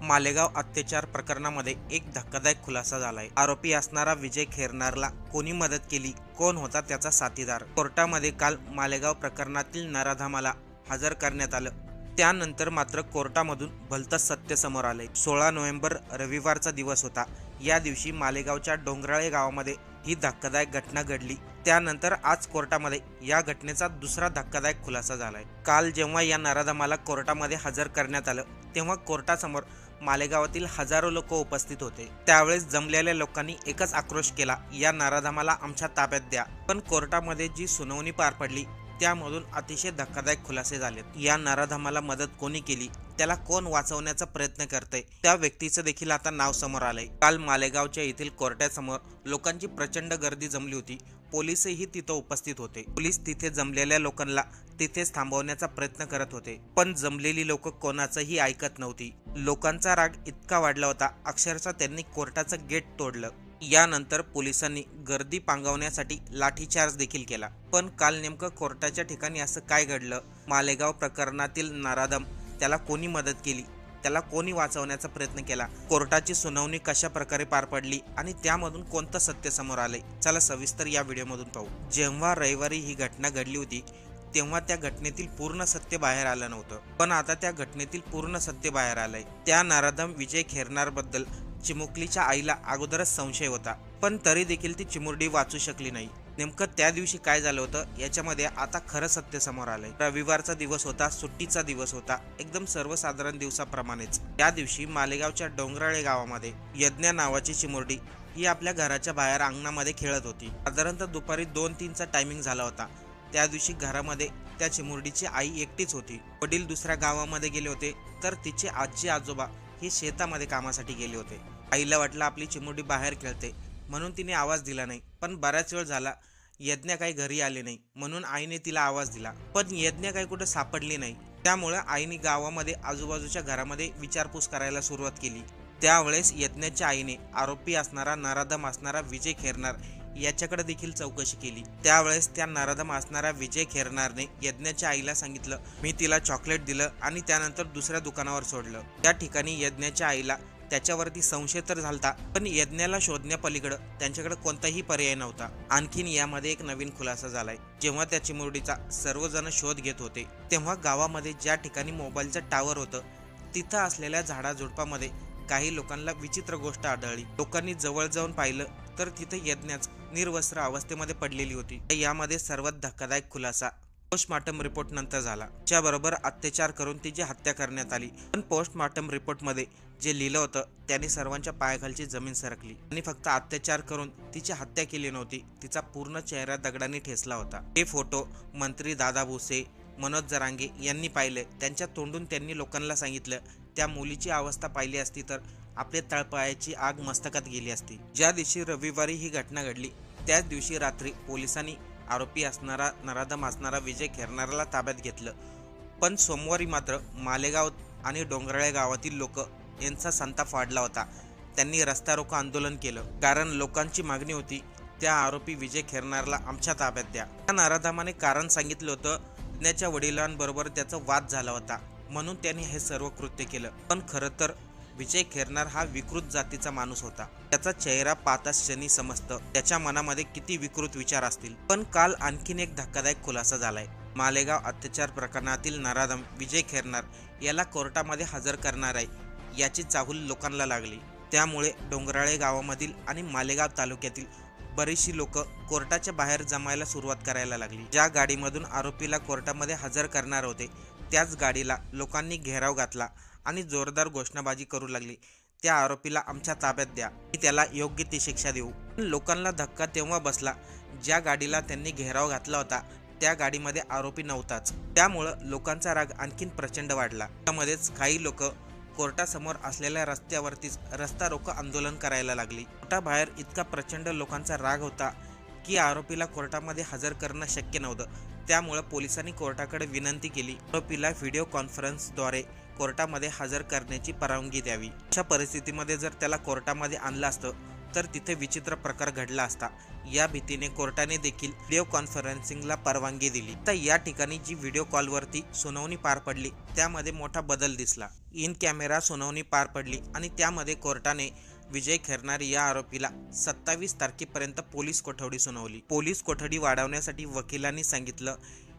मालेगाव अत्याचार प्रकरणामध्ये एक धक्कादायक खुलासा झालाय। आरोपी असणारा विजय खैरनारला कोणी मदत केली, कोण होता त्याचा साथीदार? कोर्टामध्ये काल मालेगाव प्रकरणातील नराधमाला हजर करण्यात आलं। त्यानंतर मात्र कोर्टामधून भलतंच सत्य समोर आलंय। 16 नोव्हेंबर रविवारचा दिवस होता। या दिवशी मालेगावच्या डोंगराळे गावामध्ये ही धक्कादायक घटना घडली। त्यानंतर आज कोर्टामध्ये या घटनेचा दुसरा धक्कादायक खुलासा झालाय। काल जेव्हा या नराधमाला कोर्टामध्ये हजर करण्यात आलं तेव्हा कोर्टासमोर मालेगावातील हजारो लोक उपस्थित होते। त्यावेळेस जमलेल्या लोकांनी एकच आक्रोश केला, या नराधमाला आमच्या ताब्यात द्या। पण कोर्टामध्ये जी सुनावणी पार पडली त्यामधून अतिशय धक्कादायक खुलासे झालेत। या नराधमाला मदत कोणी केली, त्याला कोण वाचवण्याचा प्रयत्न करतंय, त्या व्यक्तीचं देखील आता नाव समोर आलंय। काल मालेगावच्या येथील कोर्टासमोर लोकांची प्रचंड गर्दी जमली होती। पोलीसही तिथं उपस्थित होते। पोलीस तिथे जमलेल्या लोकांना तिथेच थांबवण्याचा प्रयत्न करत होते, पण जमलेली लोक कोणाचंही ऐकत नव्हती। लोकांचा राग इतका वाढला होता, अक्षरशः त्यांनी कोर्टाचं गेट तोडलं। यानंतर पोलिसांनी गर्दी पांगवण्यासाठी लाठीचार्ज देखील केला। पण काल नेमकं कोर्टाच्या ठिकाणी असं काय घडलं? मालेगाव प्रकरणातील नराधम, त्याला कोणी मदत केली, त्याला कोणी वाचवण्याचा प्रयत्न केला? कोर्टाची सुनावणी कशा प्रकारे पार पडली आणि त्यामधून कोणतं सत्य समोर आलंय? चला सविस्तर या व्हिडिओमधून पाहू। जेव्हा रविवारी ही घटना घडली होती तेव्हा त्या घटनेतील पूर्ण सत्य बाहेर आलं नव्हतं, पण आता त्या घटनेतील पूर्ण सत्य बाहेर आलंय। त्या नराधम विजय खैरनार बद्दल चिमुकलीच्या आईला अगोदरच संशय होता, पण तरी देखील ती चिमुरडी वाचू शकली नाही। नेमकं त्या दिवशी काय झालं होतं याच्यामध्ये आता खरं सत्य समोर आलंय। रविवारचा दिवस होता, सुट्टीचा दिवस होता, एकदम सर्वसाधारण दिवसाप्रमाणेच। त्या दिवशी मालेगावच्या डोंगराळे गावामध्ये यज्ञा नावाची चिमुरडी ही आपल्या घराच्या बाहेर अंगणामध्ये खेळत होती। साधारणतः दुपारी 2-3चा टायमिंग झाला होता। त्या दिवशी घरामध्ये त्या चिमुरडीची आई एकटीच होती। वडील दुसऱ्या गावामध्ये गेले होते, तर तिचे आजी आजोबा हे शेतामध्ये कामासाठी गेले होते। आईला वाटलं आपली चिमुरडी बाहेर खेळते म्हणून तिने आवाज दिला नाही, पण बराच वेळ झाला यज्ञा काही घरी आले नाही, म्हणून आईने तिला आवाज दिला, पण यज्ञा काही कुठे सापडली नाही। त्यामुळे आईने गावामध्ये आजूबाजूच्या घरामध्ये विचारपूस करायला सुरुवात केली। त्यावेळेस यज्ञाच्या आईने आरोपी असणारा नराधम असणारा विजय खैरनार याच्याकडे देखील चौकशी केली। त्यावेळेस त्या नराधम असणाऱ्या विजय खैरनारने यज्ञाच्या आईला सांगितलं, मी तिला चॉकलेट दिलं आणि त्यानंतर दुसऱ्या दुकानावर सोडलं। त्या ठिकाणी यज्ञाच्या आईला त्याच्यावरती संशय तर झालता, पण यज्ञाला शोधण्यापलीकडे त्यांच्याकडे कोणताही पर्याय नव्हता। आणखीन यामध्ये एक नवीन खुलासा झालाय। जेव्हा त्या चिमुरडीचा सर्वजण शोध घेत होते तेव्हा गावामध्ये ज्या ठिकाणी मोबाईलचं टावर होतं तिथं असलेल्या झाडाझुडपामध्ये काही लोकांना विचित्र गोष्ट आढळली। लोकांनी जवळ जाऊन पाहिलं तर तिथे यज्ञाच निर्वस्त्र अवस्थेमध्ये पडलेली होती। यामध्ये सर्वात धक्कादायक खुलासा पोस्टमॉर्टम रिपोर्ट नंतर झाला। त्याबरोबर अत्याचार करून तिची हत्या करण्यात आली, पण पोस्टमॉर्टम रिपोर्टमध्ये जे लिहिलं होतं त्याने सर्वांच्या पायाखालची जमीन सरकली। आणि फक्त अत्याचार करून तिची हत्या केली नव्हती, तिचा पूर्ण चेहरा दगडाने ठेचला होता। हे फोटो मंत्री दादा भुसे, मनोज जरांगे यांनी पाहिले। त्यांच्या तोंडून त्यांनी लोकांना सांगितलं, त्या मुलीची अवस्था पाहिली असती तर आपल्या तळपायाची आग मस्तकात गेली असती। ज्या दिवशी रविवारी ही घटना घडली त्याच दिवशी रात्री पोलिसांनी आरोपी असणारा नराधम असणारा विजय खैरनारला ताब्यात घेतलं। पण सोमवारी मात्र मालेगाव आणि डोंगराळे गावातील लोक यांचा संताप वाढला होता। त्यांनी रस्ता रोको आंदोलन केलं, कारण लोकांची मागणी होती त्या आरोपी विजय खैरनारला आमच्या ताब्यात द्या। त्या नराधमाने कारण सांगितलं होतं, यज्ञाच्या वडिलांबरोबर त्याचा वाद झाला होता म्हणून त्यांनी हे सर्व कृत्य केलं। पण खरं तर विजय खैरनार हा विकृत जातीचा माणूस होता। त्याचा चेहरा पाहताच क्षणी समजतं त्याच्या मनामध्ये किती विकृत विचार असतील। पण काल आणखीन एक धक्कादायक खुलासा झालाय। मालेगाव अत्याचार प्रकरणातील नराधम विजय खैरनार याला कोर्टामध्ये हजर करणार आहे याची चाहूल लोकांना लागली। त्यामुळे डोंगराळे गावामधील आणि मालेगाव तालुक्यातील बरीचशी लोक कोर्टाच्या बाहेर जमायला सुरुवात करायला लागली। ज्या गाडीमधून आरोपीला कोर्टामध्ये हजर करणार होते त्याच गाडीला लोकांनी घेराव घातला आणि जोरदार घोषणाबाजी करू लागली, त्या आरोपीला आमच्या ताब्यात द्या, की त्याला योग्य ती शिक्षा देऊ। लोकांना धक्का तेव्हा बसला ज्या गाडीला त्यांनी घेराव घातला होता त्या गाडीमध्ये आरोपी नव्हताच। त्यामुळं लोकांचा राग आणखीन प्रचंड वाढला। त्यामध्येच काही लोक कोर्टासमोर असलेल्या रस्त्यावरतीच रस्ता रोको आंदोलन करायला लागली। कोर्टाबाहेर इतका प्रचंड लोकांचा राग होता की आरोपीला कोर्टामध्ये हजर करणं शक्य नव्हतं। त्यामुळे पोलिसांनी कोर्टाकडे विनंती केली, आरोपीला व्हिडिओ कॉन्फरन्सद्वारे कोर्टामध्ये हजर करण्याची परवानगी द्यावी। अशा परिस्थितीमध्ये जर त्याला कोर्टामध्ये आणलं असतं तर तिथे विचित्र प्रकार घडला असता या भीतीने कोर्टाने देखील व्हिडिओ कॉन्फरन्सिंगला परवानगी दिली। तर या ठिकाणी जी व्हिडिओ कॉलवरती सुनावणी पार पडली त्यामध्ये मोठा बदल दिसला। इन कॅमेरा सुनावणी पार पडली आणि त्यामध्ये कोर्टाने विजय खैरनार या आरोपीला 27 तारखेपर्यंत पोलीस कोठडी सुनावली। पोलीस कोठडी वाढवण्यासाठी वकिलांनी सांगितलं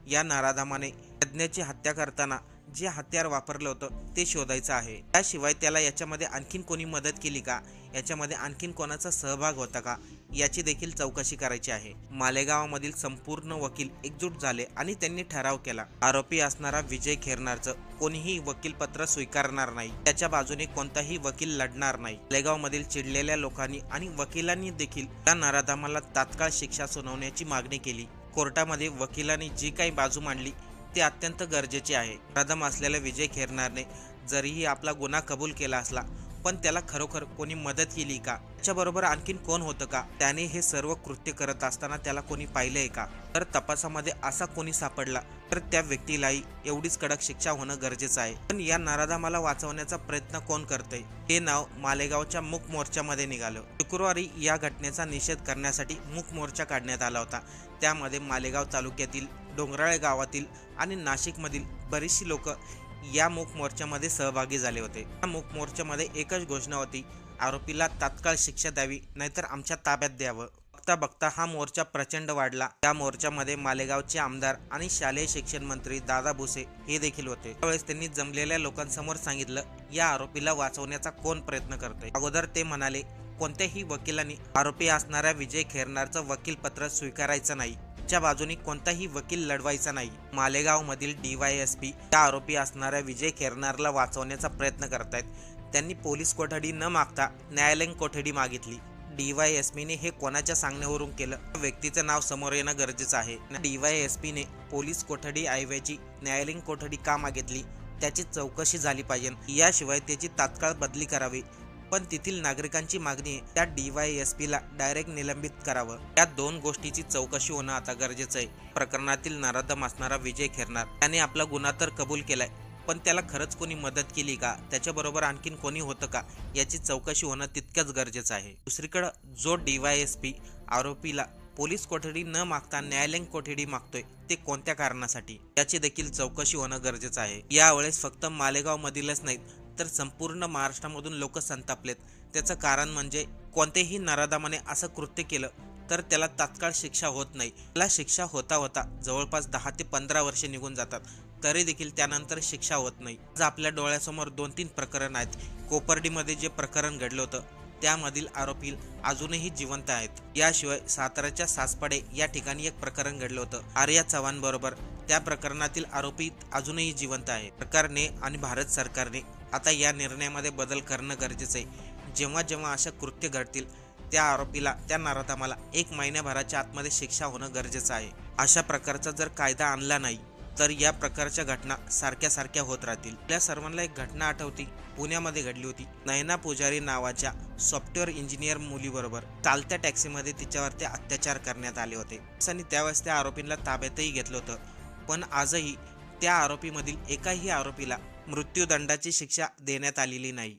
या नराधमाने यज्ञाची हत्या करताना जे हत्यार वापरलं होतं ते शोधायचं आहे। त्याशिवाय त्याला याच्यामध्ये आणखीन कोणी मदत केली का, याच्यामध्ये आणखीन कोणाचा सहभाग होता का याची देखील चौकशी करायची आहे। मालेगावमधील संपूर्ण वकील एकजूट झाले आणि त्यांनी ठराव केला आरोपी असणारा विजय खैरनारचं कोणीही वकीलपत्र स्वीकारणार नाही, त्याच्या बाजूने कोणताही वकील लढणार नाही। मालेगावमधील चिडलेल्या लोकांनी आणि वकिलांनी देखील त्या नराधमाला तात्काळ शिक्षा सुनावण्याची मागणी केली। कोर्टामध्ये वकिलांनी जी काही बाजू मांडली ते अत्यंत गरजेचे आहे। नराधम असलेल्या विजय खैरनारने जरीही आपला गुन्हा कबूल केला असला पण त्याला खरोखर कोणी मदत केली का, त्याच्याबरोबर आणखीन कोण होतं का, त्याने हे सर्व कृत्य करत असताना त्याला कोणी पाहिलंय का, तर तपासामध्ये असा कोणी सापडला तर त्या व्यक्तीलाही एवढीच कडक शिक्षा होणं गरजेचं आहे। पण या नराधमाला वाचवण्याचा प्रयत्न कोण करतंय हे नाव मालेगावच्या मूक मोर्चामध्ये निघालं। शुक्रवारी या घटनेचा निषेध करण्यासाठी मूक मोर्चा काढण्यात आला होता। त्यामध्ये मालेगाव तालुक्यातील डोंगराळे गावातील आणि नाशिकमधील बरीचशी लोक या मूक मोर्चामध्ये सहभागी झाले होते। या मूक मोर्चामध्ये एकच घोषणा होती, आरोपीला तात्काळ शिक्षा द्यावी नाहीतर आमच्या ताब्यात द्यावं। बघता बघता हा मोर्चा प्रचंड वाढला। या मोर्चामध्ये मालेगावचे आमदार आणि शालेय शिक्षण मंत्री दादा भुसे हे देखील होते। त्यावेळेस त्यांनी जमलेल्या लोकांसमोर सांगितलं या आरोपीला वाचवण्याचा कोण प्रयत्न करतोय। अगोदर ते म्हणाले कोणत्याही वकिलांनी आरोपी असणाऱ्या विजय खैरनारचं वकीलपत्र स्वीकारायचं नाही, च्या बाजूने कोणताही वकील लढवायचा नाही। मालेगाव मधील DYSP त्या आरोपी असणाऱ्या विजय खैरनारला वाचवण्याचा प्रयत्न करतायत। त्यांनी पोलीस कोठडी न मागता न्यायालयीन कोठडी मागितली। DYSPने हे कोणाच्या सांगण्यावरून केलं, व्यक्तीचं नाव समोर येणं गरजेचं आहे। DYSPने पोलीस कोठडी ऐवजी न्यायालयीन कोठडी का मागितली त्याची चौकशी झाली पाहिजे, याशिवाय त्याची तात्काळ बदली करावी। पण तेथील नागरिकांची मागणी आहे त्या DYSPला डायरेक्ट निलंबित करावं। या दोन गोष्टीची चौकशी होणं आता गरजेचं आहे। प्रकरणातील नराधम असणारा विजय खैरनार त्याने आपला गुन्हा तर कबूल केलाय, पण त्याला खरंच कोणी मदत केली का, त्याच्याबरोबर आणखीन कोणी होतं का याची चौकशी होणं तितकंच गरजेचं आहे। दुसरीकडे जो DYSP आरोपीला पोलीस कोठडी न मागता न्यायालयीन कोठडी मागतोय ते कोणत्या कारणासाठी याची देखील चौकशी होणं गरजेचं आहे। यावेळेस फक्त मालेगाव मधीलच नाहीत तर संपूर्ण महाराष्ट्रामधून लोक संतापलेत। त्याचं कारण म्हणजे कोणत्याही नराधमाने असं कृत्य केलं तर त्याला तात्काळ शिक्षा होत नाही, त्याला शिक्षा होता होता जवळपास 10 ते 15 वर्षे निघून जातात, तरी देखील त्यानंतर शिक्षा होत नाही। आज आपल्या डोळ्यासमोर 2-3 प्रकरण आहेत। कोपर्डीमध्ये जे प्रकरण घडलं होतं त्यामधील आरोपी अजूनही जिवंत आहेत। याशिवाय साताऱ्याच्या सासपाडे या ठिकाणी एक प्रकरण घडलं होतं आर्या चव्हाण बरोबर, त्या प्रकरणातील आरोपी अजूनही जिवंत आहे। सरकारने आणि भारत सरकारने आता या निर्णयामध्ये बदल करणं गरजेचं आहे। जेव्हा जेव्हा अशा कृत्य घडतील त्या आरोपीला त्या नराधमाला 1 महिन्याभराच्या आतमध्ये शिक्षा होणं गरजेचं आहे। अशा प्रकारचा जर कायदा आणला नाही तर या प्रकारच्या घटना सारख्या होत राहतील। आपल्या सर्वांना एक घटना आठवती, पुण्यामध्ये घडली होती। नयना पुजारी नावाच्या सॉफ्टवेअर इंजिनियर मुलीबरोबर चालत्या टॅक्सीमध्ये तिच्यावरती अत्याचार करण्यात आले होते आणि त्यावेळेस त्या आरोपींना ताब्यातही घेतलं होतं, पण आजही त्या आरोपीमधील एकाही आरोपीला मृत्यूदंडाची शिक्षा देण्यात आलेली नाही।